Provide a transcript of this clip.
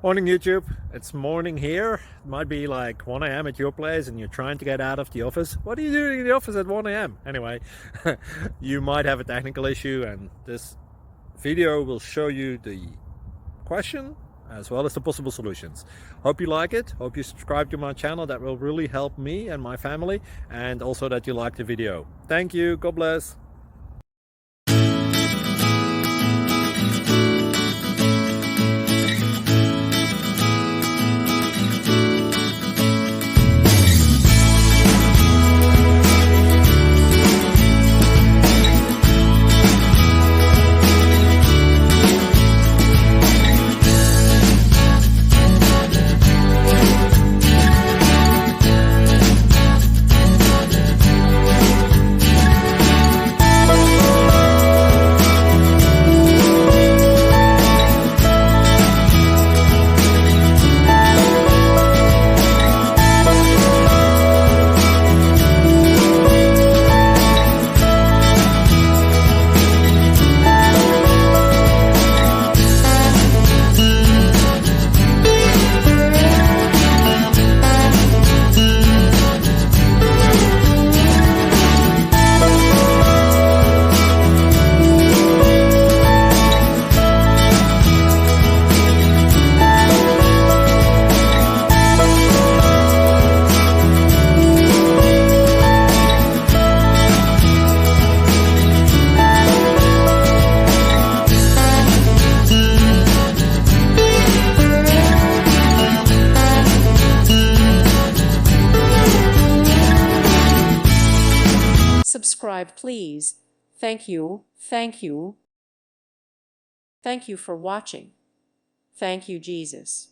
Morning YouTube, it's morning here. It might be like 1 a.m. at your place and you're trying to get out of the office. What are you doing in the office at 1 a.m.? Anyway, you might have a technical issue and this video will show you the question as well as the possible solutions. Hope you like it, hope you subscribe to my channel. That will really help me and my family, and also that you like the video. Thank you, God bless. Subscribe, please. Thank you. Thank you. Thank you for watching. Thank you, Jesus.